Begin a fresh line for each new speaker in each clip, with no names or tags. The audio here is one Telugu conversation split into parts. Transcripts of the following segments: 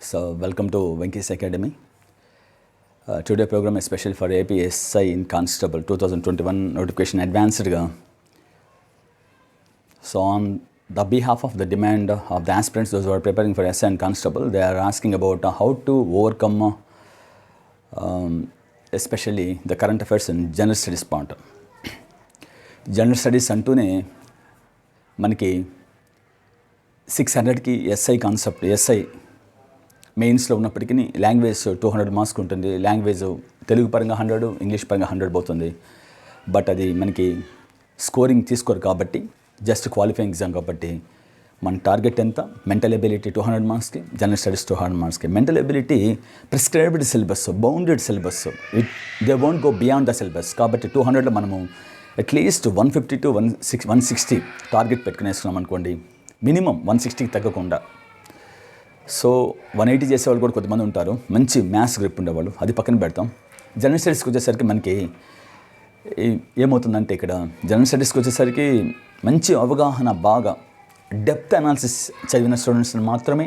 So, welcome to Venki's Academy. Today program is special for APSI in Constable 2021 notification advanced. So, on the behalf of the demand of the aspirants, those who are preparing for SI and Constable, they are asking about how to overcome especially the current affairs and general studies part. General studies అంటూనే మనకి 600కి ఎస్ఐ కాన్సెప్ట్ ఎస్ఐ మెయిన్స్లో ఉన్నప్పటికీ లాంగ్వేజ్ 200 మార్క్స్ ఉంటుంది. లాంగ్వేజ్ తెలుగు పరంగా 100, ఇంగ్లీష్ పరంగా 100 పోతుంది. బట్ అది మనకి స్కోరింగ్ తీసుకోరు కాబట్టి జస్ట్ క్వాలిఫైయింగ్ ఎగ్జామ్ కాబట్టి మన టార్గెట్ ఎంత, మెంటల్ ఎబిలిటీ 200 మార్క్స్కి, జనరల్ స్టడీస్ 200 మార్క్స్కి. Mental ability prescribed syllabus, bounded syllabus, they won't go beyond the syllabus. కాబట్టి 200లో మనము అట్లీస్ట్ 150 to 160 టార్గెట్ పెట్టుకునేస్తున్నాం అనుకోండి, మినిమం 160కి తగ్గకుండా. సో 180 చేసేవాళ్ళు కూడా కొంతమంది ఉంటారు, మంచి మ్యాథ్స్ గ్రిప్ ఉండేవాళ్ళు, అది పక్కన పెడతాం. జనరల్ స్టడీస్కి వచ్చేసరికి మనకి ఏమవుతుందంటే ఇక్కడ జనరల్ స్టడీస్కి వచ్చేసరికి మంచి అవగాహన, బాగా డెప్త్ అనాలిసిస్ చదివిన స్టూడెంట్స్ని మాత్రమే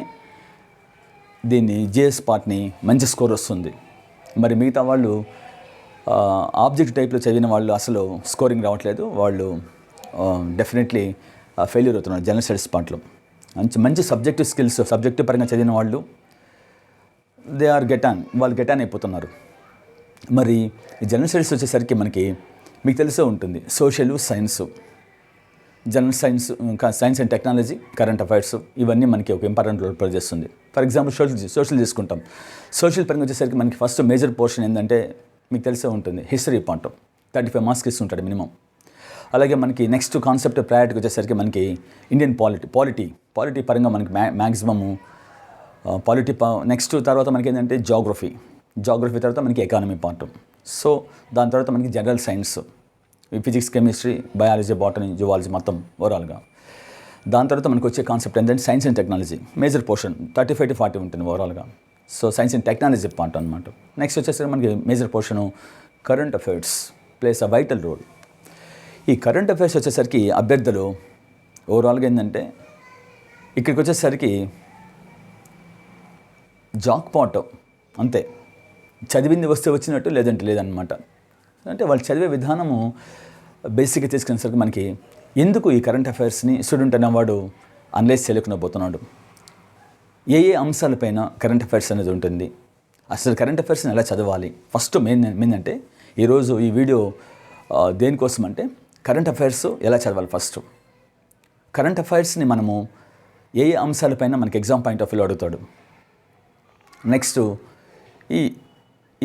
దీన్ని జిఎస్ పార్ట్ని మంచి స్కోర్ వస్తుంది. మరి మిగతా వాళ్ళు ఆబ్జెక్ట్ టైప్లో చదివిన వాళ్ళు అసలు స్కోరింగ్ రావట్లేదు, వాళ్ళు డెఫినెట్లీ ఫెయిల్యూర్ అవుతున్నారు జనరల్ స్టడీస్ పార్ట్లో. మంచి సబ్జెక్టివ్ స్కిల్స్, సబ్జెక్టివ్ పరంగా చదివిన వాళ్ళు వాళ్ళు గెటాన్ అయిపోతున్నారు. మరి ఈ జనరల్ స్టడీస్ వచ్చేసరికి మనకి మీకు తెలిసే ఉంటుంది, సోషల్, సైన్స్, జనరల్ సైన్స్, ఇంకా science and technology, current affairs, ఇవన్నీ మనకి ఒక ఇంపార్టెంట్ రోల్ ప్లే చేస్తుంది. ఫర్ ఎగ్జాంపుల్ సోషల్ తీసుకుంటాం. సోషల్ పరంగా వచ్చేసరికి మనకి ఫస్ట్ మేజర్ పోర్షన్ ఏంటంటే మీకు తెలిసే ఉంటుంది, హిస్టరీ పార్ట్ 35 మార్క్స్కి ఇస్తుంటాడు మినిమం. అలాగే మనకి నెక్స్ట్ కాన్సెప్ట్ ప్రయారిటీకి వచ్చేసరికి మనకి ఇండియన్ పాలిటీ పరంగా మనకి మ్యాక్సిమము నెక్స్ట్ తర్వాత మనకి ఏంటంటే జాగ్రఫీ తర్వాత మనకి ఎకానమీ పార్ట్. సో దాని తర్వాత మనకి general science, physics, chemistry, biology, botany, zoology మొత్తం ఓవరాల్గా. దాని తర్వాత మనకి వచ్చే కాన్సెప్ట్ ఏంటంటే science and technology, major portion 35 to 40 ఉంటుంది ఓవరాల్గా. So science and technology part అనమాట. నెక్స్ట్ వచ్చేసరికి మనకి major portion current affairs plays a vital role. ఈ కరెంట్ అఫైర్స్ వచ్చేసరికి అభ్యర్థులు ఓవరాల్గా ఏంటంటే ఇక్కడికి వచ్చేసరికి జాక్ పాట్ అంతే, చదివింది వస్తే వచ్చినట్టు, లేదంటే లేదనమాట. అంటే వాళ్ళు చదివే విధానము బేసిక్గా తీసుకునేసరికి మనకి ఎందుకు ఈ కరెంట్ అఫైర్స్ని స్టూడెంట్ అనేవాడు అనలైజ్ చేయలేకుండా పోతున్నాడు, ఏ అంశాలపైన కరెంట్ అఫైర్స్ అనేది ఉంటుంది, అసలు కరెంట్ అఫైర్స్ని ఎలా చదవాలి. ఫస్ట్ మెయిన్ అంటే ఈరోజు ఈ వీడియో దేనికోసం అంటే కరెంట్ అఫైర్స్ ఎలా చదవాలి. ఫస్ట్ కరెంట్ అఫైర్స్ని మనము ఏ అంశాలపైన మనకి ఎగ్జామ్ పాయింట్ ఆఫ్ వ్యూ అడుగుతాడు. నెక్స్ట్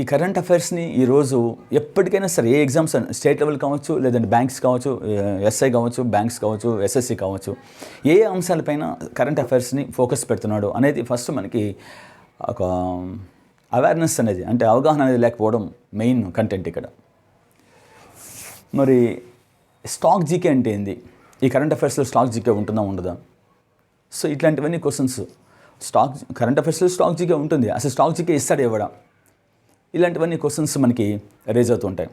ఈ కరెంట్ అఫైర్స్ని ఈరోజు ఎప్పటికైనా సరే ఏ ఎగ్జామ్స్, స్టేట్ లెవెల్ కావచ్చు, లేదంటే బ్యాంక్స్ కావచ్చు, ఎస్ఐ కావచ్చు, బ్యాంక్స్ కావచ్చు, ఎస్ఎస్సి కావచ్చు, ఏ అంశాలపైన కరెంట్ అఫైర్స్ని ఫోకస్ పెడుతున్నాడు అనేది ఫస్ట్ మనకి ఒక అవేర్నెస్ అనేది, అంటే అవగాహన అనేది లేకపోవడం మెయిన్ కంటెంట్ ఇక్కడ. మరి స్టాక్ జీకే అంటే ఏంది, ఈ కరెంట్ అఫైర్స్లో స్టాక్ జీకే ఉంటుందా ఉండదా? సో ఇట్లాంటివన్నీ క్వశ్చన్స్. కరెంట్ అఫైర్స్లో స్టాక్ జీకే ఉంటుంది, అసలు స్టాక్ జీకే ఇస్తాడు ఇవ్వడా, ఇలాంటివన్నీ క్వశ్చన్స్ మనకి రేజ్ అవుతుంటాయి.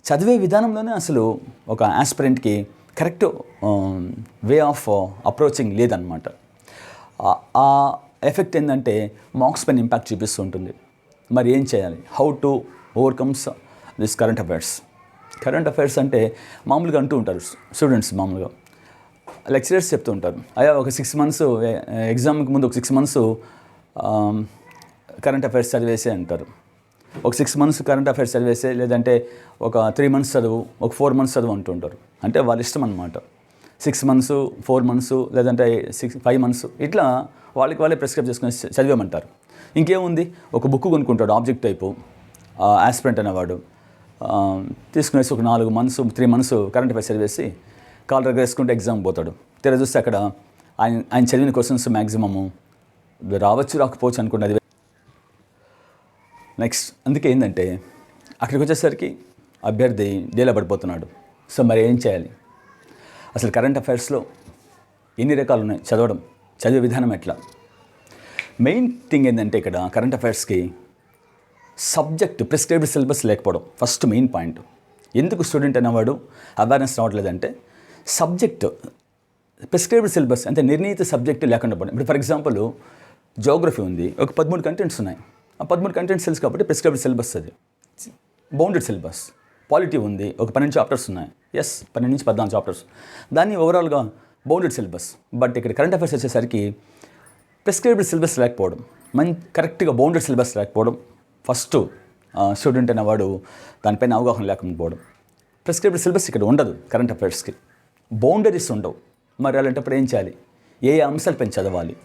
చదివే విధానంలోనే అసలు ఒక ఆస్పిరెంట్కి కరెక్ట్ వే ఆఫ్ అప్రోచింగ్ లేదనమాట. ఆ ఎఫెక్ట్ ఏంటంటే మార్క్స్ పైన ఇంపాక్ట్ చూపిస్తూ ఉంటుంది. మరి ఏం చేయాలి, how to overcomes this current affairs. Current affairs అంటే మామూలుగా అంటూ ఉంటారు స్టూడెంట్స్, మామూలుగా లెక్చరర్స్ చెప్తూ ఉంటారు, అయ్యా ఒక 6 months ఎగ్జామ్కి ముందు ఒక 6 months కరెంట్ అఫైర్స్ చదివేసే అంటారు. ఒక 6 months కరెంట్ అఫైర్స్ చదివేసే, లేదంటే ఒక 3 months చదువు, ఒక 4 months చదువు అంటుంటారు. అంటే వాళ్ళ ఇష్టం అనమాట. 6 months, 4 months, లేదంటే 5 months ఇట్లా వాళ్ళే ప్రిస్క్రైబ్ చేసుకుని చదివేమంటారు. ఇంకేముంది, ఒక బుక్ కొనుక్కుంటాడు ఆబ్జెక్ట్ టైపు ఆస్పిరెంట్ అనేవాడు, తీసుకునేసి ఒక 4 months, 3 months కరెంట్ అఫైర్స్ చదివేసి కాలర్ వేసుకుంటే ఎగ్జామ్ పోతాడు. తెర చూస్తే అక్కడ ఆయన చదివిన క్వశ్చన్స్ మ్యాక్సిమము రావచ్చు, రాకపోవచ్చు అనుకున్నది. నెక్స్ట్ అందుకే ఏంటంటే అక్కడికి వచ్చేసరికి అభ్యర్థి డీలా పడిపోతున్నాడు. సో మరి ఏం చేయాలి, అసలు కరెంట్ అఫైర్స్లో ఎన్ని రకాలు ఉన్నాయి, చదివే విధానం ఎట్లా? మెయిన్ థింగ్ ఏంటంటే ఇక్కడ కరెంట్ అఫైర్స్కి సబ్జెక్ట్ ప్రిస్క్రైబ్డ్ సిలబస్ లేకపోవడం ఫస్ట్ మెయిన్ పాయింట్. ఎందుకు స్టూడెంట్ అనేవాడు అవేర్నెస్ రావట్లేదంటే సబ్జెక్ట్ ప్రిస్క్రైబ్డ్ సిలబస్ అంటే నిర్ణీత సబ్జెక్టు లేకుండా పోవడం. ఇప్పుడు ఫర్ ఎగ్జాంపుల్ జియోగ్రఫీ ఉంది, ఒక 13 కంటెంట్స్ ఉన్నాయి. ఆ 13 కంటెంట్స్ తెలుసు కాబట్టి ప్రిస్క్రైబ్డ్ సిలబస్ అది, బౌండెడ్ సిలబస్. పాలిటీ ఉంది, ఒక 12 చాప్టర్స్ ఉన్నాయి. 12 నుంచి 14 చాప్టర్స్, దాన్ని ఓవరాల్గా బౌండెడ్ సిలబస్. బట్ ఇక్కడ కరెంట్ అఫైర్స్ వచ్చేసరికి ప్రిస్క్రైబ్డ్ సిలబస్ లేకపోవడం, కరెక్ట్గా బౌండెడ్ సిలబస్ లేకపోవడం, ఫస్ట్ స్టూడెంట్ అనేవాడు దానిపైన అవగాహన లేకపోవడం. ప్రిస్క్రైబ్డ్ సిలబస్ ఇక్కడ ఉండదు కరెంట్ అఫైర్స్కి, బౌండరీస్ ఉండవు. మరి అలాంటప్పుడు ఏం చేయాలి, ఏ అంశాలపైన చదవాలి?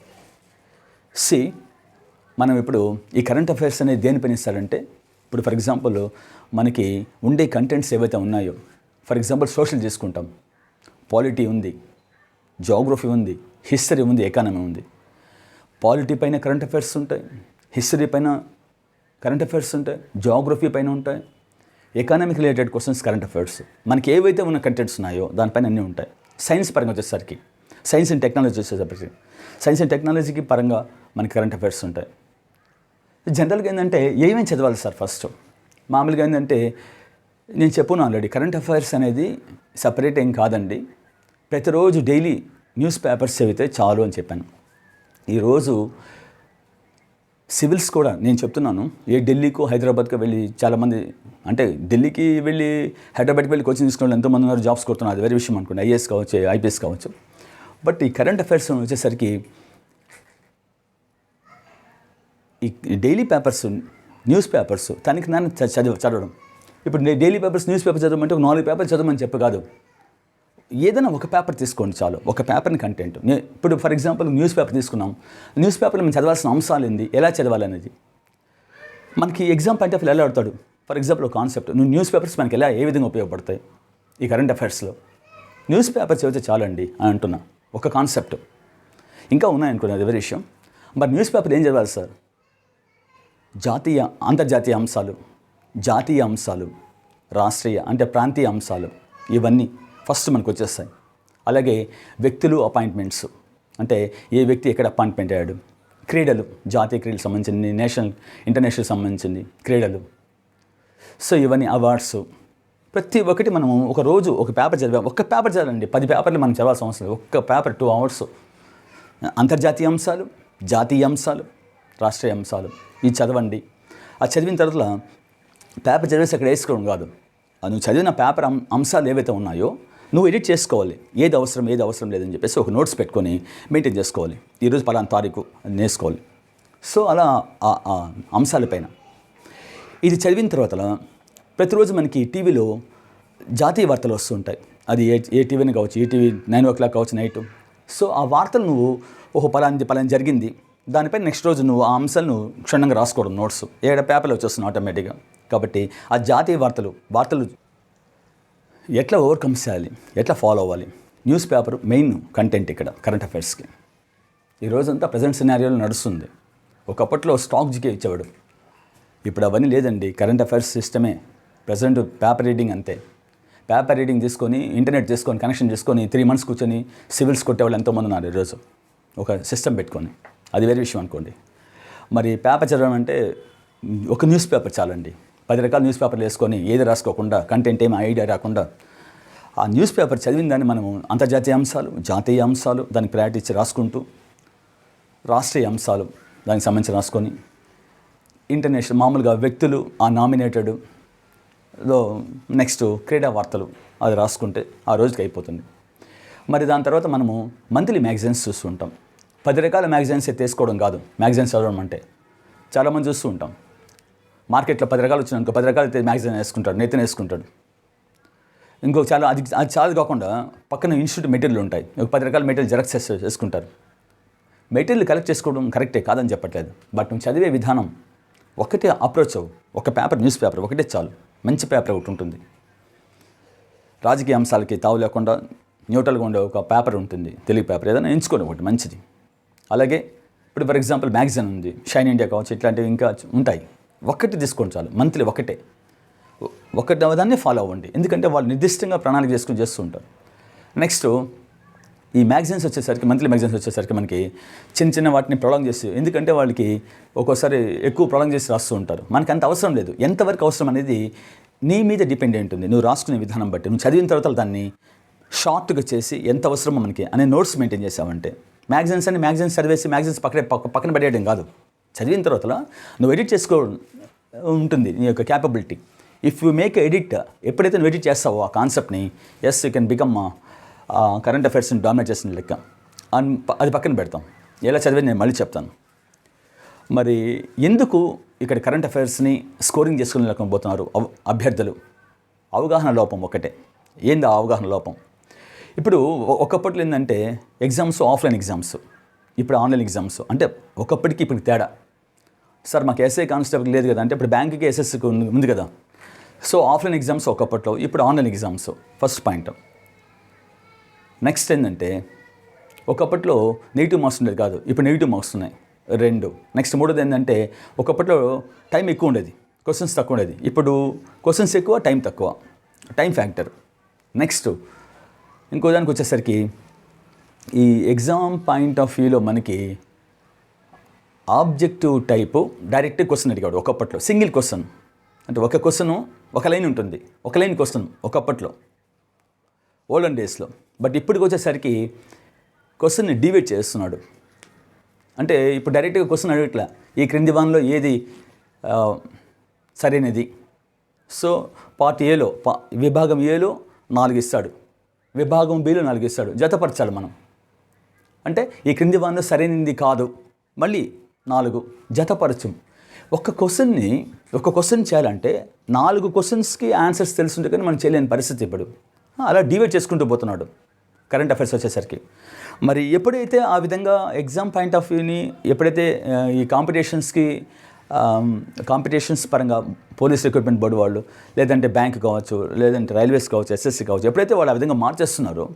మనం ఇప్పుడు ఈ కరెంట్ అఫైర్స్ అనేది దేనిపైన ఇస్తారంటే, ఇప్పుడు ఫర్ ఎగ్జాంపుల్ మనకి ఉండే కంటెంట్స్ ఏవైతే ఉన్నాయో, ఫర్ ఎగ్జాంపుల్ సోషల్ తీసుకుంటాం, పాలిటీ ఉంది, జియోగ్రఫీ ఉంది, హిస్టరీ ఉంది, ఎకానమీ ఉంది. పాలిటీ పైన కరెంట్ అఫైర్స్ ఉంటాయి, హిస్టరీ పైన కరెంట్ అఫైర్స్ ఉంటాయి, జియోగ్రఫీ పైన ఉంటాయి, economic related questions current affairs. మనకి ఏవైతే ఉన్న కంటెంట్స్ ఉన్నాయో దానిపైన అన్నీ ఉంటాయి. సైన్స్ పరంగా వచ్చేసరికి, సైన్స్ అండ్ టెక్నాలజీ వచ్చేసరికి, సైన్స్ అండ్ టెక్నాలజీకి పరంగా మనకి కరెంట్ అఫైర్స్ ఉంటాయి. జనరల్గా ఏంటంటే ఏమేమి చదవాలి సార్? ఫస్ట్ మామూలుగా ఏంటంటే నేను చెప్పాను ఆల్రెడీ, కరెంట్ అఫైర్స్ అనేది సపరేట్ ఏం కాదండి. ప్రతిరోజు డైలీ న్యూస్ పేపర్స్ చదివితే చాలు అని చెప్పాను. ఈరోజు సివిల్స్ కూడా నేను చెప్తున్నాను, ఢిల్లీకో హైదరాబాద్కో వెళ్ళి చాలామంది, అంటే ఢిల్లీకి వెళ్ళి హైదరాబాద్కి వెళ్ళి కోచింగ్ తీసుకునే వాళ్ళు ఎంతోమంది ఉన్నారు, జాబ్స్ కొడుతున్నారు, అది వేరే విషయం అనుకోండి, ఐఏఎస్ కావచ్చు, ఐపీఎస్ కావచ్చు. బట్ ఈ కరెంట్ అఫైర్స్ వచ్చేసరికి ఈ డైలీ పేపర్స్, న్యూస్ పేపర్స్ తనకి నన్ను చదవడం. ఇప్పుడు డైలీ పేపర్స్, న్యూస్ పేపర్ చదవమంటే ఒక 4 పేపర్లు చదవమని చెప్పు కాదు, ఏదైనా ఒక పేపర్ తీసుకోండి చాలు, ఒక పేపర్ని కంటెంట్. ఇప్పుడు ఫర్ ఎగ్జాంపుల్ న్యూస్ పేపర్ తీసుకున్నాం, న్యూస్ పేపర్లో మనం చదవాల్సిన అంశాలు ఏంది, ఎలా చదవాలనేది మనకి ఎగ్జామ్ పాయింట్ ఆఫ్ వ్యూ ఎలా అడుగుతాడు. ఫర్ ఎగ్జాంపుల్ ఒక కాన్సెప్ట్, న్యూస్ పేపర్స్ మనకి ఏ విధంగా ఉపయోగపడతాయి ఈ కరెంట్ అఫైర్స్లో, న్యూస్ పేపర్ చదివితే చాలండి అని అంటున్నా, ఒక కాన్సెప్ట్. ఇంకా ఉన్నాయనుకున్నా, అది వేరే విషయం. మరి న్యూస్ పేపర్ ఏం చదవాలి సార్? జాతీయ, అంతర్జాతీయ అంశాలు, జాతీయ అంశాలు, రాష్ట్రీయ అంటే ప్రాంతీయ అంశాలు, ఇవన్నీ ఫస్ట్ మనకు వచ్చేస్తాయి. అలాగే వ్యక్తులు, అపాయింట్మెంట్స్, అంటే ఏ వ్యక్తి ఎక్కడ అపాయింట్మెంట్ అయ్యాడు, క్రీడలు, జాతీయ క్రీడలకు సంబంధించింది, నేషనల్, ఇంటర్నేషనల్ సంబంధించింది క్రీడలు. సో ఇవన్నీ అవార్డ్స్, ప్రతి ఒక్కటి మనము ఒక రోజు ఒక పేపర్ చదివాం. ఒక్క పేపర్ చదవండి, 10 పేపర్లు మనం చదవాల్సిన అవసరం లేదు. ఒక్క పేపర్ 2 అవర్స్ అంతర్జాతీయ అంశాలు, జాతీయ అంశాలు, రాష్ట్రీయ అంశాలు, ఇది చదవండి. అది చదివిన తర్వాత పేపర్ చదివేసి అక్కడ వేసుకోవడం కాదు, నువ్వు చదివిన పేపర్ అంశాలు ఏవైతే ఉన్నాయో నువ్వు ఎడిట్ చేసుకోవాలి, ఏది అవసరం ఏది అవసరం లేదని చెప్పేసి ఒక నోట్స్ పెట్టుకొని మెయింటైన్ చేసుకోవాలి. ఈరోజు పలానా తారీఖు అని నేర్చుకోవాలి. సో అలా ఆ అంశాలపైన ఇది చదివిన తర్వాత ప్రతిరోజు మనకి టీవీలో జాతీయ వార్తలు వస్తుంటాయి. అది ఏ టీవీని కావచ్చు, ఈటీవీ 9 o'clock కావచ్చు నైట్. సో ఆ వార్తలు నువ్వు పలానా జరిగింది, దానిపై నెక్స్ట్ రోజు నువ్వు ఆ అంశాలను క్షుణ్ణంగా రాసుకోవడం, నోట్స్ పేపర్లో వచ్చేస్తున్నావు ఆటోమేటిక్గా. కాబట్టి ఆ జాతీయ వార్తలు ఎట్లా ఓవర్కమ్ చేయాలి, ఎట్లా ఫాలో అవ్వాలి, న్యూస్ పేపర్ మెయిన్ కంటెంట్ ఇక్కడ కరెంట్ అఫైర్స్కి. ఈరోజంతా ప్రజెంట్ సినారియోలో నడుస్తుంది. ఒకప్పట్లో స్టాక్ జీకే ఇచ్చేవాడు, ఇప్పుడు అవన్నీ లేదండి. కరెంట్ అఫైర్స్ సిస్టమే ప్రజెంట్, పేపర్ రీడింగ్ అంతే. పేపర్ రీడింగ్ తీసుకొని, ఇంటర్నెట్ చేసుకొని, కనెక్షన్ చేసుకొని 3 months కూర్చొని సివిల్స్ కొట్టేవాళ్ళు ఎంతోమంది ఉన్నారు ఈరోజు, ఒక సిస్టమ్ పెట్టుకొని. అది వేరే విషయం అనుకోండి. మరి పేపర్ చదవడం అంటే ఒక న్యూస్ పేపర్ చాలండి. 10 రకాల న్యూస్ పేపర్లు వేసుకొని ఏది రాసుకోకుండా, కంటెంట్ ఏమి ఐడియా రాకుండా, ఆ న్యూస్ పేపర్ చదివిన దాన్ని మనము అంతర్జాతీయ అంశాలు, జాతీయ అంశాలు దానికి ప్రయారిటీ ఇచ్చి రాసుకుంటూ, రాష్ట్రీయ అంశాలు దానికి సంబంధించి రాసుకొని, ఇంటర్నేషనల్ మామూలుగా వ్యక్తులు ఆ నామినేటెడ్, నెక్స్ట్ క్రీడా వార్తలు అది రాసుకుంటే ఆ రోజుకి అయిపోతుంది. మరి దాని తర్వాత మనము మంత్లీ మ్యాగజైన్స్ చూస్తూ ఉంటాం. 10 రకాల మ్యాగజైన్స్ తీసుకోవడం కాదు మ్యాగజైన్స్ చదవడం అంటే. చాలామంది చూస్తూ ఉంటాం, మార్కెట్లో 10 రకాలు వచ్చినాక 10 రకాలు మ్యాగజైన్ వేసుకుంటాడు, నెత్తిన వేసుకుంటాడు. ఇంకో అది చాలా కాకుండా పక్కన ఇన్స్టిట్యూట్ మెటీరియల్ ఉంటాయి, ఒక 10 రకాల మెటీరియల్ జెరాక్స్ వేసుకుంటారు. మెటీరియల్ కలెక్ట్ చేసుకోవడం కరెక్టే, కాదని చెప్పట్లేదు. బట్ నువ్వు చదివే విధానం ఒకటే అప్రోచ్ అవ్వు. ఒక పేపర్, న్యూస్ పేపర్ ఒకటే చాలు, మంచి పేపర్ ఒకటి ఉంటుంది. రాజకీయ అంశాలకి తావు లేకుండా న్యూట్రల్గా ఉండే ఒక పేపర్ ఉంటుంది, తెలుగు పేపర్, ఏదైనా ఎంచుకోండి ఒకటి మంచిది. అలాగే ఇప్పుడు ఫర్ ఎగ్జాంపుల్ మ్యాగజైన్ ఉంది, షైన్ ఇండియా కావచ్చు, ఇట్లాంటివి ఇంకా ఉంటాయి. ఒక్కటి తీసుకోండి చాలు, మంత్లీ ఒకటే దాన్ని ఫాలో అవ్వండి. ఎందుకంటే వాళ్ళు నిర్దిష్టంగా ప్రణాళిక చేసుకుని చేస్తూ ఉంటారు. నెక్స్ట్ ఈ మ్యాగజైన్స్ వచ్చేసరికి, మంత్లీ మ్యాగజైన్స్ వచ్చేసరికి మనకి చిన్న వాటిని ప్రొలాంగ్ చేసి, ఎందుకంటే వాళ్ళకి ఒక్కోసారి ఎక్కువ ప్రొలాంగ్ చేసి రాస్తూ ఉంటారు. మనకి అంత అవసరం లేదు. ఎంతవరకు అవసరం అనేది నీ మీద డిపెండ్ అయి ఉంటుంది, నువ్వు రాసుకునే విధానం బట్టి. నువ్వు చదివిన తర్వాత దాన్ని షార్ట్గా చేసి ఎంత అవసరమో మనకి అనే నోట్స్ మెయింటైన్ చేసావంటే మ్యాగజైన్స్ చదివేసి మ్యాగజైన్స్ పక్కన పెట్టేయడం కాదు. చదివిన తర్వాత నువ్వు ఎడిట్ చేసుకో ఉంటుంది నీ యొక్క capability. If you make edit, ఎప్పుడైతే నువ్వు ఎడిట్ చేస్తావో ఆ కాన్సెప్ట్ని, as you can become current అఫైర్స్ని డామినేట్ చేసిన లెక్క. అది పక్కన పెడతాం. ఎలా చదివేది నేను మళ్ళీ చెప్తాను. మరి ఎందుకు ఇక్కడ కరెంట్ అఫైర్స్ని స్కోరింగ్ చేసుకోలేకపోతున్నారు అభ్యర్థులు? అవగాహన లోపం ఒకటే. ఏంది ఆ అవగాహన లోపం? ఇప్పుడు ఒకప్పట్లో ఏంటంటే ఎగ్జామ్స్ ఆఫ్లైన్ ఎగ్జామ్స్, ఇప్పుడు ఆన్లైన్ ఎగ్జామ్స్. అంటే ఒకప్పటికి ఇప్పుడు తేడా. సార్ మాకు ఎస్ఐ కానిస్టేబుల్ లేదు కదా అంటే ఇప్పుడు బ్యాంకుకి ఎస్ఎస్సికి ఉంది కదా. సో ఆఫ్లైన్ ఎగ్జామ్స్ ఒకప్పట్లో, ఇప్పుడు online exams. First point. Next ఏంటంటే ఒకప్పట్లో నెగిటివ్ మార్క్స్ ఉండేది కాదు, ఇప్పుడు నెగిటివ్ మార్క్స్ ఉన్నాయి 2. నెక్స్ట్ మూడోది ఏంటంటే ఒకప్పట్లో టైం ఎక్కువ ఉండేది, క్వశ్చన్స్ తక్కువ ఉండేది. ఇప్పుడు క్వశ్చన్స్ ఎక్కువ, టైం తక్కువ, టైం ఫ్యాక్టర్. నెక్స్ట్ ఇంకో దానికి వచ్చేసరికి ఈ ఎగ్జామ్ పాయింట్ ఆఫ్ వ్యూలో మనకి ఆబ్జెక్టివ్ టైపు డైరెక్ట్ క్వశ్చన్ అడిగాడు ఒకప్పట్లో. సింగిల్ క్వశ్చన్ అంటే ఒక క్వశ్చను ఒక లైన్ ఉంటుంది, ఒక లైన్ క్వశ్చన్ ఒకప్పట్లో ఓల్డెన్ డేస్లో. బట్ ఇప్పటికి వచ్చేసరికి క్వశ్చన్ని డివైడ్ చేస్తున్నాడు. అంటే ఇప్పుడు డైరెక్ట్గా క్వశ్చన్ అడగట్లా, ఈ క్రింది వాన్లో ఏది సరైనది. సో పార్ట్ ఏలో విభాగం ఏలో 4 ఇస్తాడు, విభాగం బిలో 4 ఇస్తాడు, జతపరచాలి మనం. అంటే ఈ క్రింది వాన్లో సరైనది కాదు, మళ్ళీ 4 జతపరచు. ఒక క్వశ్చన్ చేయాలంటే 4 క్వశ్చన్స్కి ఆన్సర్స్ తెలుసుంటే కానీ మనం చేయలేని పరిస్థితి ఇప్పుడు. అలా డివైడ్ చేసుకుంటూ పోతున్నాడు కరెంట్ అఫైర్స్ వచ్చేసరికి. మరి ఎప్పుడైతే ఆ విధంగా ఎగ్జామ్ పాయింట్ ఆఫ్ వ్యూని ఎప్పుడైతే ఈ కాంపిటీషన్స్ పరంగా పోలీస్ రిక్రూట్మెంట్ బోర్డు వాళ్ళు, లేదంటే బ్యాంక్ కావచ్చు, లేదంటే రైల్వేస్ కావచ్చు, ఎస్ఎస్సి కావచ్చు, ఎప్పుడైతే వాళ్ళు ఆ విధంగా మార్చేస్తున్నారో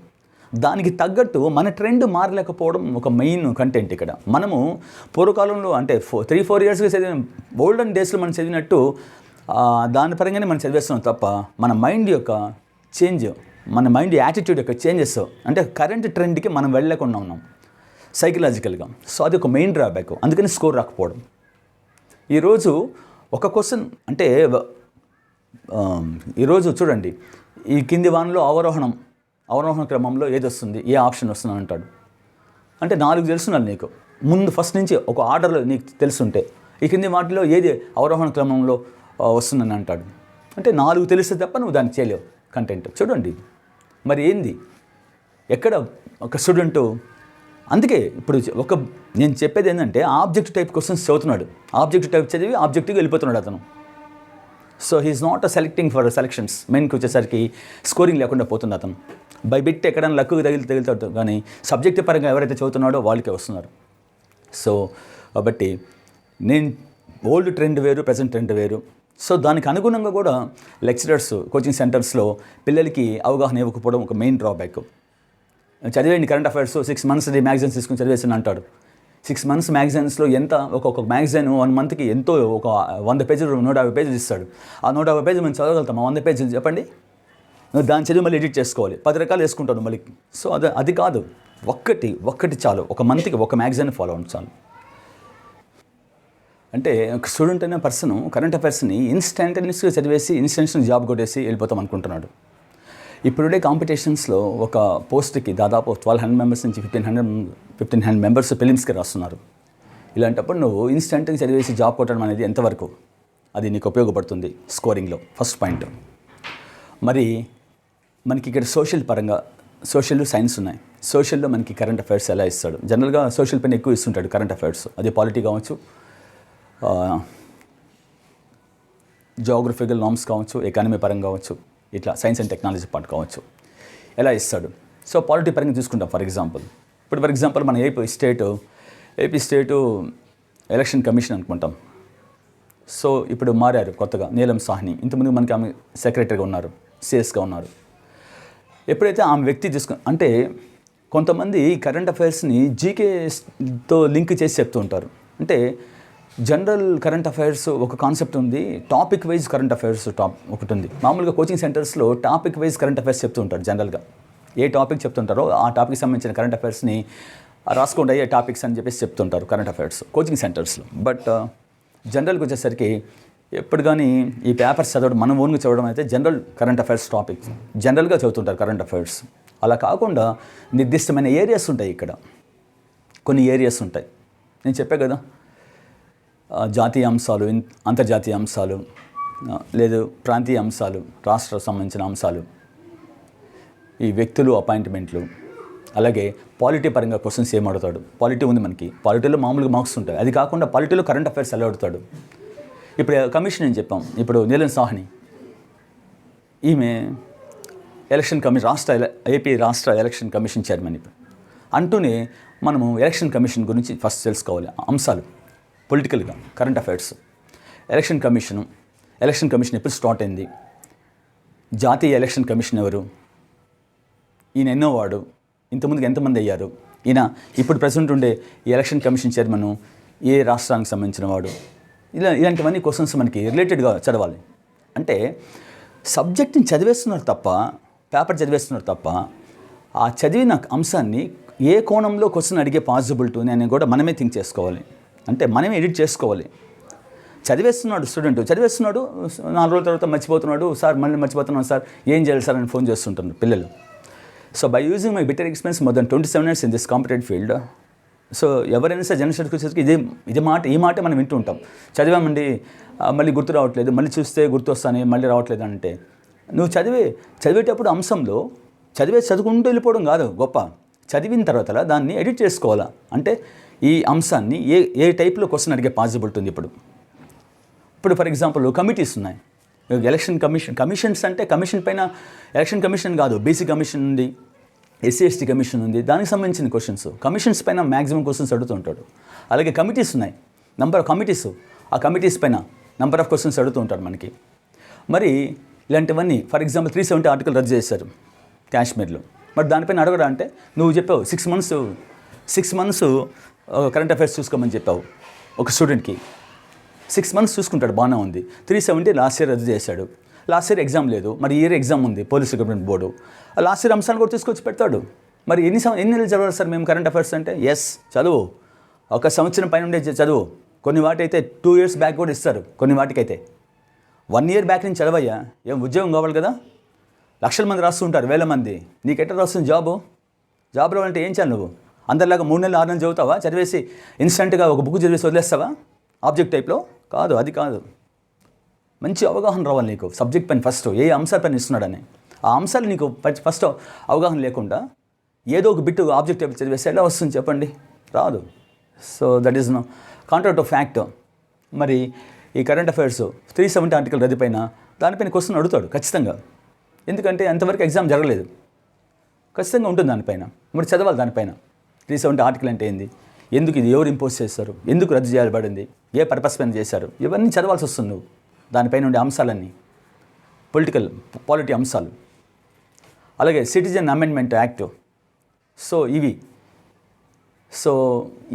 దానికి తగ్గట్టు మన ట్రెండ్ మారలేకపోవడం ఒక మెయిన్ కంటెంట్ ఇక్కడ. మనము పూర్వకాలంలో అంటే 3-4 ఇయర్స్గా చదివిన ఓల్డెన్ డేస్లో మనం చదివినట్టు దాని పరంగానే మనం చదివేస్తున్నాం తప్ప మన మైండ్ యొక్క చేంజ్, మన మైండ్ యాటిట్యూడ్ యొక్క చేంజెస్ అంటే కరెంట్ ట్రెండ్కి మనం వెళ్ళలేకుండా ఉన్నాం సైకలాజికల్గా. సో అది ఒక మెయిన్ డ్రాబ్యాక్. అందుకని స్కోర్ రాకపోవడం. ఈరోజు ఒక క్వశ్చన్ అంటే ఈరోజు చూడండి, ఈ కింది వానలో అవరోహణ క్రమంలో ఏది వస్తుంది, ఏ ఆప్షన్ వస్తుంది అంటాడు. అంటే 4 తెలుసున్నాను నీకు ముందు ఫస్ట్ నుంచి ఒక ఆర్డర్లో నీకు తెలుసుంటే ఈ కింది వాటిలో ఏది అవరోహణ క్రమంలో వస్తుందని అంటాడు. అంటే 4 తెలిస్తే తప్ప నువ్వు దాన్ని చేయలేవు కంటెంట్. చూడండి మరి ఏంది ఎక్కడ ఒక స్టూడెంటు. అందుకే ఇప్పుడు నేను చెప్పేది ఏంటంటే ఆబ్జెక్టివ్ టైప్ క్వశ్చన్స్ చదువుతున్నాడు, ఆబ్జెక్టివ్ టైప్ చదివి ఆబ్జెక్టివ్గా వెళ్ళిపోతున్నాడు అతను. So he's not selecting for selections. మెయిన్కి వచ్చేసరికి స్కోరింగ్ లేకుండా పోతుంది అతను. బై బిట్ ఎక్కడైనా లక్కు తగులుతాడు కానీ సబ్జెక్ట్ పరంగా ఎవరైతే చదువుతున్నాడో వాళ్ళకే వస్తున్నారు. సో కాబట్టి నేను ఓల్డ్ ట్రెండ్ వేరు, ప్రజెంట్ ట్రెండ్ వేరు. సో దానికి అనుగుణంగా కూడా లెక్చరర్స్ కోచింగ్ సెంటర్స్లో పిల్లలకి అవగాహన ఇవ్వకపోవడం ఒక మెయిన్ డ్రాబ్యాక్. చదివేయండి కరెంట్ అఫైర్స్ 6 months మ్యాగజైన్స్ తీసుకుని చదివేసి అంటాడు. 6 months మ్యాగజైన్స్లో ఎంత ఒక్కొక్క మ్యాగజైన్ 1 monthకి ఎంతో ఒక 100 పేజీలు 150 పేజీలు ఇస్తాడు. ఆ 150 పేజీలు మనం చదవగలుగుతాం. 100 పేజీలు చెప్పండి, నువ్వు దాని చదివి మళ్ళీ ఎడిట్ చేసుకోవాలి, 10 రకాలు వేసుకుంటాను మళ్ళీ. సో అది కాదు, ఒక్కటి చాలు. ఒక మంత్కి ఒక మ్యాగజైన్ ఫాలో అవ్వండి చాలు. అంటే ఒక స్టూడెంట్ అయిన పర్సన్ కరెంట్ అఫైర్స్ని ఇన్స్టంటేనియస్గా చదివేసి ఇన్స్టెంట్స్ని జాబ్ కొట్టేసి వెళ్ళిపోతాం అనుకుంటున్నాడు. ఇప్పుడే కాంపిటీషన్స్లో ఒక పోస్ట్కి దాదాపు 1200 మెంబర్స్ నుంచి 1500 మెంబర్స్ ఫిలిమ్స్కి రాస్తున్నారు. ఇలాంటప్పుడు నువ్వు ఇన్స్టెంట్గా చదివేసి జాబ్ కొట్టడం అనేది ఎంతవరకు అది నీకు ఉపయోగపడుతుంది స్కోరింగ్లో? First point. మరి మనకి ఇక్కడ సోషల్ సైన్స్ ఉన్నాయి. సోషల్లో మనకి కరెంట్ అఫైర్స్ ఎలా ఇస్తాడు? జనరల్గా సోషల్ పైన ఎక్కువ ఇస్తుంటాడు కరెంట్ అఫైర్స్. అది పాలిటీ కావచ్చు, జియోగ్రఫికల్ నామ్స్ కావచ్చు, ఎకానమీ పరంగా కావచ్చు, ఇట్లా సైన్స్ అండ్ టెక్నాలజీ పార్ట్ కావచ్చు, ఎలా ఇస్తాడు. సో పాలిటీ పరంగా చూసుకుంటాం. ఫర్ ఎగ్జాంపుల్ మన ఏపీ స్టేటు ఎలక్షన్ కమిషన్ అనుకుంటాం. సో ఇప్పుడు మారారు కొత్తగా నీలం సాహ్ని. ఇంతకుముందు మనకి ఆమె సెక్రటరీగా ఉన్నారు, సిఎస్గా ఉన్నారు. ఎప్పుడైతే ఆమె వ్యక్తి అంటే కొంతమంది కరెంట్ అఫైర్స్ని జీకేతో లింక్ చేసి చెప్తూ ఉంటారు. అంటే జనరల్ కరెంట్ అఫైర్స్ ఒక కాన్సెప్ట్ ఉంది, టాపిక్ వైజ్ కరెంట్ అఫైర్స్ ఒకటి ఉంది. మామూలుగా కోచింగ్ సెంటర్స్లో టాపిక్ వైజ్ కరెంట్ అఫైర్స్ చెప్తూ ఉంటారు. జనరల్గా ఏ టాపిక్ చెప్తుంటారో ఆ టాపిక్ సంబంధించిన కరెంట్ అఫైర్స్ని రాసుకోండి అయ్యే టాపిక్స్ అని చెప్పేసి చెప్తుంటారు కరెంట్ అఫైర్స్ కోచింగ్ సెంటర్స్లో. బట్ జనరల్కి వచ్చేసరికి ఎప్పుడు కానీ ఈ పేపర్స్ చదవడం, మనం ఓన్గా చదవడం అయితే జనరల్ కరెంట్ అఫైర్స్ టాపిక్స్ జనరల్గా చదువుతుంటారు కరెంట్ అఫైర్స్. అలా కాకుండా నిర్దిష్టమైన ఏరియాస్ ఉంటాయి ఇక్కడ. కొన్ని ఏరియాస్ ఉంటాయి. నేను చెప్పా కదా, జాతీయ అంశాలు, అంతర్జాతీయ అంశాలు, లేదు ప్రాంతీయ అంశాలు, రాష్ట్ర సంబంధించిన అంశాలు, ఈ వ్యక్తులు, అపాయింట్మెంట్లు, అలాగే పాలిటీ పరంగా క్వశ్చన్స్ ఏం అడుగుతాడు. పాలిటీ ఉంది మనకి, పాలిటీలో మామూలుగా మార్క్స్ ఉంటాయి. అది కాకుండా పాలిటీలో కరెంట్ అఫైర్స్ ఎలా అడుగుతాడు. ఇప్పుడు కమిషన్ అని చెప్పాం. ఇప్పుడు నీలం సాహ్ని, ఈమె ఎలక్షన్ కమిషన్ ఏపీ రాష్ట్ర ఎలక్షన్ కమిషన్ చైర్మన్. ఇప్పుడు అంటూనే మనము ఎలక్షన్ కమిషన్ గురించి ఫస్ట్ తెలుసుకోవాలి. అంశాలు పొలిటికల్గా, కరెంట్ అఫైర్స్, ఎలక్షన్ కమిషన్ ఎప్పుడు స్టార్ట్ అయింది, జాతీయ ఎలక్షన్ కమిషన్ ఎవరు, ఈయన ఎన్నో వాడు, ఇంతకుముందుకు ఎంతమంది అయ్యారు, ఈయన ఇప్పుడు ప్రెసిడెంట్ ఉండే ఈ ఎలక్షన్ కమిషన్ చైర్మన్ ఏ రాష్ట్రానికి సంబంధించిన వాడు, ఇలాంటివన్నీ క్వశ్చన్స్ మనకి రిలేటెడ్గా చదవాలి. అంటే సబ్జెక్ట్ని పేపర్ చదివేస్తున్నారు తప్ప ఆ చదివిన అంశాన్ని ఏ కోణంలో క్వశ్చన్ అడిగే పాసిబిలిటీ అని కూడా మనమే థింక్ చేసుకోవాలి. అంటే మనమే ఎడిట్ చేసుకోవాలి. చదివేస్తున్నాడు 4 రోజుల తర్వాత మర్చిపోతున్నాడు, సార్ మళ్ళీ మర్చిపోతున్నాడు సార్, ఏం చేయాలి సార్ అని ఫోన్ చేస్తుంటారు పిల్లలు. So by using my bitter experience more than 27 years in this competitive field, so ఎవరైనా సరే జనరల్ స్టడీస్కి వచ్చేసరికి ఈ మాట మనం వింటూ ఉంటాం. చదివామండి, మళ్ళీ గుర్తు రావట్లేదు, మళ్ళీ చూస్తే గుర్తు వస్తానే, మళ్ళీ రావట్లేదు అంటే, నువ్వు చదివేటప్పుడు అంశంలో చదువుకుంటూ వెళ్ళిపోవడం కాదు గొప్ప, చదివిన తర్వాత దాన్ని ఎడిట్ చేసుకోవాలా. అంటే ఈ అంశాన్ని ఏ టైప్లో క్వశ్చన్ అడిగే పాసిబిలిటీ ఉంది. ఇప్పుడు ఫర్ ఎగ్జాంపుల్ కమిటీస్ ఉన్నాయి. ఎలక్షన్ కమిషన్స్ అంటే కమిషన్ పైన ఎలక్షన్ కమిషన్ కాదు, బీసీ కమిషన్ ఉంది, SC/ST కమిషన్ ఉంది, దానికి సంబంధించిన క్వశ్చన్స్, కమిషన్స్ పైన మ్యాక్సిమం క్వశ్చన్స్ అడుగుతుంటాడు. అలాగే కమిటీస్ ఉన్నాయి, నెంబర్ ఆఫ్ కమిటీస్, ఆ కమిటీస్ పైన నెంబర్ ఆఫ్ క్వశ్చన్స్ అడుగుతూ ఉంటాడు మనకి. మరి ఇలాంటివన్నీ ఫర్ ఎగ్జాంపుల్ 370 ఆర్టికల్ రద్దు చేశారు కాశ్మీర్లో. మరి దానిపైన అడగడా అంటే నువ్వు చెప్పావు 6 months కరెంట్ అఫైర్స్ చూసుకోమని చెప్పావు ఒక స్టూడెంట్కి. 6 months చూసుకుంటాడు, బాగానే ఉంది. 370 లాస్ట్ ఇయర్ రద్దు చేశాడు. లాస్ట్ ఇయర్ ఎగ్జామ్ లేదు, మరి ఇయర్ ఎగ్జామ్ ఉంది police recruitment board. Last year అంశాలు కూడా తీసుకొచ్చి పెడతాడు. మరి ఎన్ని నెలలు చదవాలి సార్ మేము కరెంట్ అఫైర్స్ అంటే? చదువు, 1 సంవత్సరం పైన ఉండే చదువు. కొన్ని వాటికైతే 2 years బ్యాక్ కూడా ఇస్తారు, కొన్ని వాటికైతే 1 year బ్యాక్ నుంచి చదవయ్యా. ఏం ఉద్యోగం కావాలి కదా, లక్షల మంది రాస్తుంటారు, 1000 మంది. నీకెట్లా రాస్తుంది జాబ్ రావాలంటే ఏం చేయాలి నువ్వు? అందరిలాగా 3 నెలలు 6 నెలలు చదువుతావా? చదివేసి ఇన్స్టెంట్గా ఒక బుక్ చదివేసి వదిలేస్తావా ఆబ్జెక్ట్ టైప్లో? కాదు, అది కాదు. మంచి అవగాహన రావాలి నీకు సబ్జెక్ట్ పైన, ఫస్ట్ ఏ అంశాల పైన ఇస్తున్నాడని. ఆ అంశాలు నీకు ఫస్ట్ అవగాహన లేకుండా ఏదో ఒక బిట్టు ఆబ్జెక్ట్ టైప్ చదివేస్తే ఎలా వస్తుంది చెప్పండి? రాదు. So that is no contract of fact. మరి ఈ కరెంట్ అఫైర్స్ 370 ఆర్టికల్ రద్దు పైన దానిపైన క్వశ్చన్ అడుగుతాడు ఖచ్చితంగా. ఎందుకంటే అంతవరకు ఎగ్జామ్ జరగలేదు, ఖచ్చితంగా ఉంటుంది దానిపైన. మరి చదవాలి దానిపైన. 370 ఆర్టికల్ అంటే ఏంది, ఎందుకు ఇది ఎవరు ఇంపోజ్ చేస్తారు, ఎందుకు రద్దు చేయబడింది, ఏ పర్పస్ పైన చేశారు, ఇవన్నీ చదవాల్సి వస్తుంది నువ్వు. దానిపైన ఉండే అంశాలన్నీ పాలిటీ అంశాలు. అలాగే సిటిజన్ అమెండ్మెంట్ యాక్ట్, సో ఇవి, సో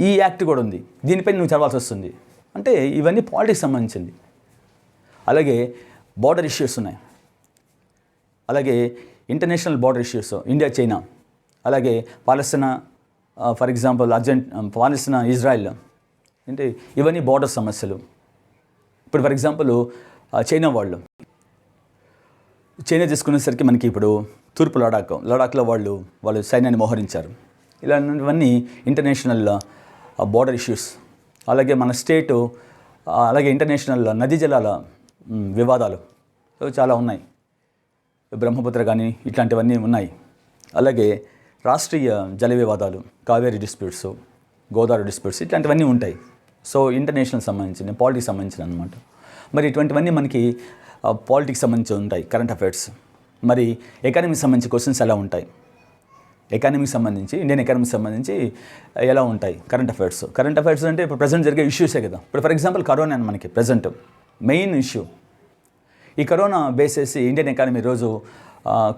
ఈ యాక్ట్ కూడా ఉంది, దీనిపైన నువ్వు చదవాల్సి వస్తుంది. అంటే ఇవన్నీ పాలిటిక్స్ సంబంధించింది. అలాగే బార్డర్ ఇష్యూస్ ఉన్నాయి, అలాగే international border issues, India China, అలాగే పాలస్తీనా, ఫర్ ఎగ్జాంపుల్ పాలస్తీనా ఇజ్రాయిల్, అంటే ఇవన్నీ బార్డర్ సమస్యలు. ఇప్పుడు ఫర్ ఎగ్జాంపుల్ చైనా తీసుకునేసరికి మనకి ఇప్పుడు తూర్పు లడాఖ్లో వాళ్ళు సైన్యాన్ని మోహరించారు. ఇలాంటివన్నీ ఇంటర్నేషనల్ బార్డర్ ఇష్యూస్. అలాగే మన స్టేటు, అలాగే ఇంటర్నేషనల్ నదీ జలాల వివాదాలు చాలా ఉన్నాయి, బ్రహ్మపుత్ర కానీ ఇట్లాంటివన్నీ ఉన్నాయి. అలాగే రాష్ట్రీయ జల వివాదాలు, కావేరీ డిస్ప్యూట్స్, గోదావరి డిస్ప్యూట్స్, ఇట్లాంటివన్నీ ఉంటాయి. సో ఇంటర్నేషనల్ సంబంధించిన, పాలిటిక్స్ సంబంధించిన అనమాట. మరి ఇటువంటివన్నీ మనకి పాలిటిక్స్ సంబంధించి ఉంటాయి కరెంట్ అఫైర్స్. మరి ఎకానమీకి సంబంధించి క్వశ్చన్స్ ఎలా ఉంటాయి, ఎకానమీకి సంబంధించి, ఇండియన్ ఎకానమీకి సంబంధించి ఎలా ఉంటాయి కరెంట్ అఫైర్స్ అంటే ఇప్పుడు ప్రజెంట్ జరిగే ఇష్యూసే కదా. ఇప్పుడు ఫర్ ఎగ్జాంపుల్ కరోనా అని మనకి ప్రజెంట్ మెయిన్ ఇష్యూ. ఈ కరోనా బేస్ చేసి ఇండియన్ ఎకానమీ రోజు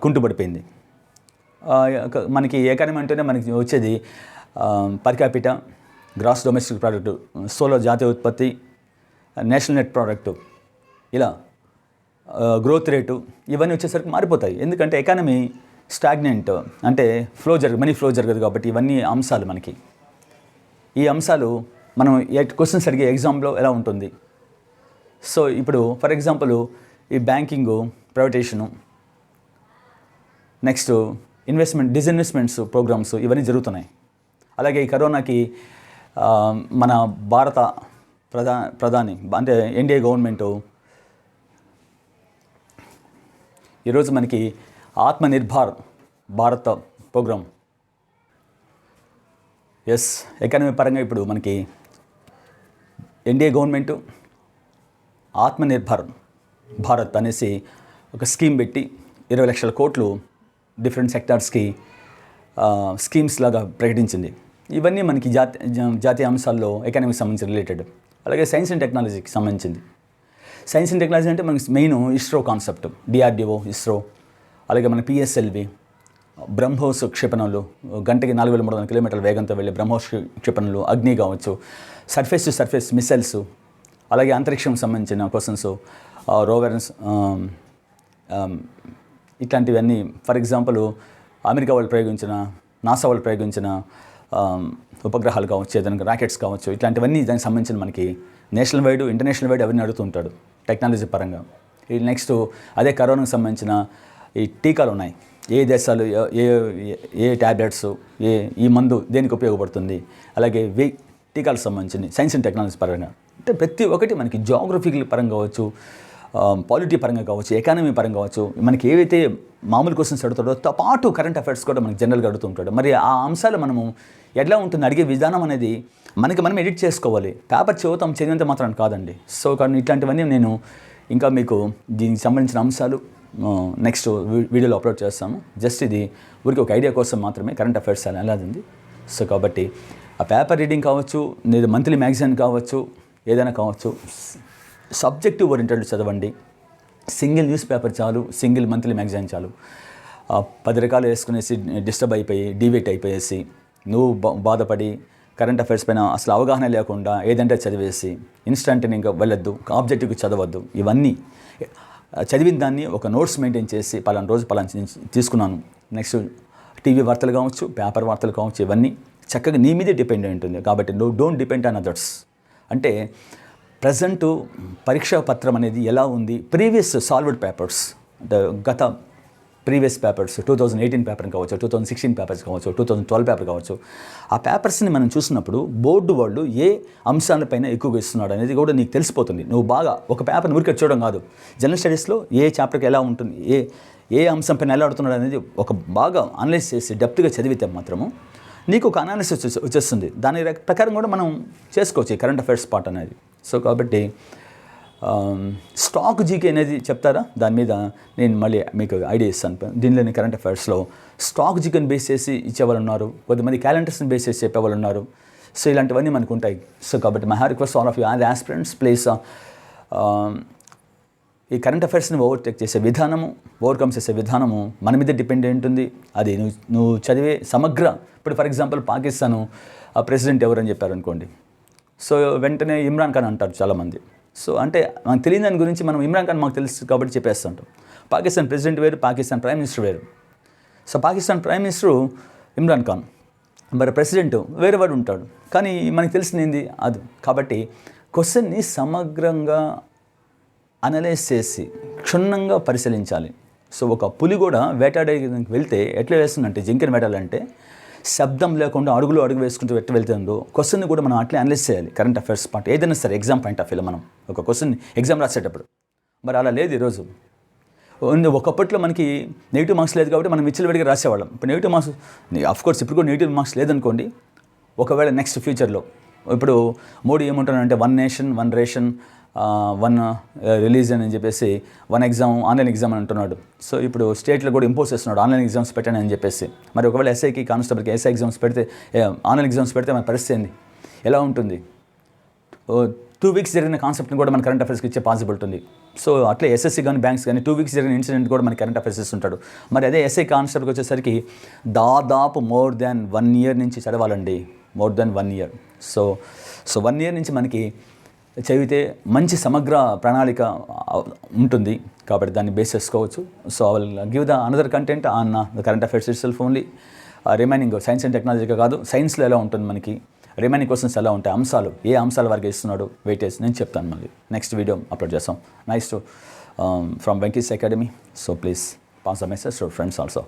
కుంటుపడిపోయింది. మనకి ఎకానమీ అంటేనే మనకి వచ్చేది per capita, gross domestic product, స్థూల జాతీయ ఉత్పత్తి, నేషనల్ నెట్ ప్రోడక్ట్, ఇలా గ్రోత్ రేటు, ఇవన్నీ వచ్చేసరికి మారిపోతాయి. ఎందుకంటే ఎకానమీ స్టాగ్నెంట్, అంటే మనీ ఫ్లో జరగదు కాబట్టి ఇవన్నీ అంశాలు మనకి. ఈ అంశాలు మనం క్వశ్చన్స్ అడిగే ఎగ్జామ్లో ఎలా ఉంటుంది. సో ఇప్పుడు ఫర్ ఎగ్జాంపుల్ ఈ బ్యాంకింగు, ప్రైవేటేషను, నెక్స్ట్ డిస్ఇన్వెస్ట్మెంట్స్ ప్రోగ్రామ్స్, ఇవన్నీ జరుగుతున్నాయి. అలాగే ఈ కరోనాకి మన భారత ప్రధాని అంటే ఎన్డీఏ గవర్నమెంటు ఈరోజు మనకి ఆత్మనిర్భర్ భారత్ ప్రోగ్రామ్ ఎకానమీ పరంగా ఇప్పుడు మనకి ఎన్డీఏ గవర్నమెంటు ఆత్మనిర్భర్ భారత్ అనేసి ఒక స్కీమ్ పెట్టి 20 లక్షల కోట్లు డిఫరెంట్ సెక్టార్స్కి స్కీమ్స్ లాగా ప్రకటించింది. ఇవన్నీ మనకి జాతీయ అంశాల్లో ఎకానమీకి సంబంధించి రిలేటెడ్. అలాగే సైన్స్ అండ్ టెక్నాలజీకి సంబంధించింది. సైన్స్ అండ్ టెక్నాలజీ అంటే మనకి main ISRO concept, DRDO, ISRO, అలాగే మన పిఎస్ఎల్వి, బ్రహ్మోస్ క్షిపణులు, గంటకి 4300 కిలోమీటర్ల వేగంతో వెళ్ళే బ్రహ్మోస్ క్షిపణులు, అగ్ని కావచ్చు, సర్ఫేస్ టు సర్ఫేస్ మిసైల్స్, అలాగే అంతరిక్షం సంబంధించిన క్వశ్చన్స్, రోవర్స్, ఇట్లాంటివన్నీ. ఫర్ ఎగ్జాంపుల్ అమెరికా వాళ్ళు ప్రయోగించిన, నాసా వాళ్ళు ప్రయోగించిన ఉపగ్రహాలు కావచ్చు, ఏదైనా రాకెట్స్ కావచ్చు, ఇట్లాంటివన్నీ దానికి సంబంధించిన మనకి నేషనల్ వైడ్, ఇంటర్నేషనల్ వైడ్ అవన్నీ అడుగుతూ ఉంటాడు టెక్నాలజీ పరంగా. ఈ నెక్స్ట్ అదే కరోనాకు సంబంధించిన ఈ టీకాలు ఉన్నాయి. ఏ దేశాలు ఏ ట్యాబ్లెట్స్, ఈ మందు దేనికి ఉపయోగపడుతుంది, అలాగే టీకాలకు సంబంధించిన సైన్స్ అండ్ టెక్నాలజీ పరంగా. అంటే ప్రతి ఒక్కటి మనకి జాగ్రఫికల్ పరంగా కావచ్చు, పాలిటీ పరంగా కావచ్చు, ఎకానమీ పరంగా కావచ్చు, మనకి ఏవైతే మామూలు క్వశ్చన్స్ అడుగుతాడో పాటు కరెంట్ అఫైర్స్ కూడా మనకి జనరల్గా అడుగుతూ ఉంటాడు. మరి ఆ అంశాలు మనము ఎట్లా ఉంటుంది అడిగే విధానం అనేది మనకి మనం ఎడిట్ చేసుకోవాలి. పేపర్ చదివినంత మాత్రం కాదండి. సో కానీ ఇట్లాంటివన్నీ నేను ఇంకా మీకు దీనికి సంబంధించిన అంశాలు నెక్స్ట్ వీడియోలో అప్లోడ్ చేస్తాము. జస్ట్ ఇది ఊరికి ఒక ఐడియా కోసం మాత్రమే కరెంట్ అఫైర్స్ ఎలా ఉంది. సో కాబట్టి ఆ పేపర్ రీడింగ్ కావచ్చు, లేదా మంత్లీ మ్యాగజైన్ కావచ్చు, ఏదైనా కావచ్చు, సబ్జెక్టివ్ ఓరియంటెడ్ చదవండి. సింగిల్ న్యూస్ పేపర్ చాలు, సింగిల్ మంత్లీ మ్యాగజైన్ చాలు. 10 రకాలు వేసుకునేసి డిస్టర్బ్ అయిపోయి డివేట్ అయిపోయేసి నువ్వు బాధపడి కరెంట్ అఫైర్స్ పైన అసలు అవగాహన లేకుండా ఏదంటే చదివేసి ఇన్స్టంట్ ఇంకా వెళ్ళొద్దు, ఆబ్జెక్టివ్కి చదవద్దు. ఇవన్నీ చదివిన దాన్ని ఒక నోట్స్ మెయింటైన్ చేసి పలానా రోజు పలానా తీసుకున్నాను. నెక్స్ట్ టీవీ వార్తలు కావచ్చు, పేపర్ వార్తలు కావచ్చు, ఇవన్నీ చక్కగా నీ మీదే డిపెండ్ అయి ఉంటుంది. కాబట్టి డోంట్ డిపెండ్ ఆన్ అదర్స్. అంటే ప్రజెంటు పరీక్షా పత్రం అనేది ఎలా ఉంది, ప్రీవియస్ సాల్వ్డ్ పేపర్స్, అంటే గత ప్రీవియస్ పేపర్స్ 2018 పేపర్ కావచ్చు, 2016 పేపర్స్ కావచ్చు, 2012 పేపర్ కావచ్చు, ఆ పేపర్స్ని మనం చూసినప్పుడు బోర్డు వాళ్ళు ఏ అంశాలపైన ఎక్కువగా ఇస్తున్నాడు అనేది కూడా నీకు తెలిసిపోతుంది. నువ్వు బాగా ఒక పేపర్ని ఊరికే చూడడం కాదు, జనరల్ స్టడీస్లో ఏ చాప్టర్కి ఎలా ఉంటుంది, ఏ అంశం పైన ఎలా అడుగుతున్నాడు అనేది ఒక బాగా అనలైజ్ చేసి డెప్త్గా చదివితే మాత్రము నీకు ఒక అనాలిసిస్ వచ్చేస్తుంది. దాని ప్రకారం కూడా మనం చేసుకోవచ్చు ఈ కరెంట్ అఫైర్స్ పార్ట్ అనేది. సో కాబట్టి స్టాక్ జీకే అనేది చెప్తారా, దాని మీద నేను మళ్ళీ మీకు ఐడియా ఇస్తాను. దీనిలోని కరెంట్ అఫైర్స్లో స్టాక్ జీకేని బేస్ చేసి ఇచ్చేవాళ్ళు ఉన్నారు, కొంతమంది క్యాలెండర్స్ని బేస్ చేసి చెప్పేవాళ్ళు ఉన్నారు. సో ఇలాంటివన్నీ మనకు ఉంటాయి. సో కాబట్టి my request all of you as aspirants please ఈ కరెంట్ అఫైర్స్ని ఓవర్టేక్ చేసే విధానము, ఓవర్కమ్ చేసే విధానము మన మీద డిపెండ్ అయి ఉంటుంది. అది నువ్వు చదివే సమగ్ర. ఇప్పుడు ఫర్ ఎగ్జాంపుల్ పాకిస్తాను ప్రెసిడెంట్ ఎవరని చెప్పారనుకోండి, సో వెంటనే ఇమ్రాన్ ఖాన్ అంటారు చాలామంది. సో అంటే మనకు తెలియని దాని గురించి మనం ఇమ్రాన్ ఖాన్ మాకు తెలుసు కాబట్టి చెప్పేస్తుంటాం. పాకిస్తాన్ ప్రెసిడెంట్ వేరు, పాకిస్తాన్ ప్రైమ్ మినిస్టర్ వేరు. So Pakistan prime minister Imran Khan, మరి ప్రెసిడెంట్ వేరే వాడు ఉంటాడు. కానీ మనకు తెలిసింది అది. కాబట్టి క్వశ్చన్ని సమగ్రంగా అనలైజ్ చేసి క్షుణ్ణంగా పరిశీలించాలి. సో ఒక పులి కూడా వేటాడడానికి వెళ్తే ఎట్లా వేస్తుందంటే, జింకని వేటాలంటే శబ్దం లేకుండా అడుగు వేసుకుంటూ వెళ్తుందో క్వశ్చన్ని కూడా మనం అట్లే అనలైజ్ చేయాలి. కరెంట్ అఫైర్స్ పార్ట్ ఏదైనా సరే ఎగ్జామ్ పాయింట్ ఆఫ్ వ్యూలో మనం ఒక క్వశ్చన్ ఎగ్జామ్ రాసేటప్పుడు. మరి అలా లేదు ఈరోజు. ఒకప్పట్లో మనకి నెగిటివ్ మార్క్స్ లేదు కాబట్టి మనం విచ్చలవిడిగా రాసేవాళ్ళం. ఇప్పుడు నెగిటివ్ మార్క్స్ అఫ్కోర్స్ ఇప్పుడు కూడా నెగిటివ్ మార్క్స్ లేదనుకోండి, ఒకవేళ నెక్స్ట్ ఫ్యూచర్లో ఇప్పుడు మోడీ ఏమంటున్నాడంటే 1 నేషన్ 1 రేషన్ 1 రిలీజన్ అని చెప్పేసి 1 ఎగ్జామ్ ఆన్లైన్ ఎగ్జామ్ అని అంటున్నాడు. సో ఇప్పుడు స్టేట్లో కూడా ఇంపోజ్ చేస్తున్నాడు ఆన్లైన్ ఎగ్జామ్స్ పెట్టండి అని చెప్పేసి. మరి ఒకవేళ ఎస్ఐకి కానిస్టేబుల్కి ఎస్ఐ ఎగ్జామ్స్ పెడితే, ఆన్లైన్ ఎగ్జామ్స్ పెడితే మన పరిస్థితి ఏంది, ఎలా ఉంటుంది? 2 వీక్స్ జరిగిన కాన్సెప్ట్ని కూడా మన కరెంట్ అఫైర్స్కి ఇచ్చే పాసిబిలిటీ ఉంది. సో అట్లే ఎస్ఎస్సి కానీ బ్యాంక్స్ కానీ 2 వీక్స్ జరిగిన ఇన్సిడెంట్ కూడా మన కరెంట్ అఫైర్స్ ఇస్తుంటాడు. మరి అదే ఎస్ఐ కానిస్టేబుల్కి వచ్చేసరికి దాదాపు మోర్ దాన్ 1 ఇయర్ నుంచి చదవాలండి, more than 1 year. So 1 year నుంచి మనకి చదివితే మంచి సమగ్ర ప్రణాళిక ఉంటుంది. కాబట్టి దాన్ని బేస్ చేసుకోవచ్చు. So I will give the another content on the current affairs itself only. Remaining science and టెక్నాలజీగా కాదు, సైన్స్లో ఎలా ఉంటుంది మనకి, రిమైనింగ్ క్వశ్చన్స్ ఎలా ఉంటాయి, అంశాలు ఏ అంశాల వరకు ఇస్తున్నాడు వెయిటేజ్ నేను చెప్తాను. మళ్ళీ నెక్స్ట్ వీడియో అప్లోడ్ చేస్తాం. Nice to from Venky's academy. So please pass the message to friends also.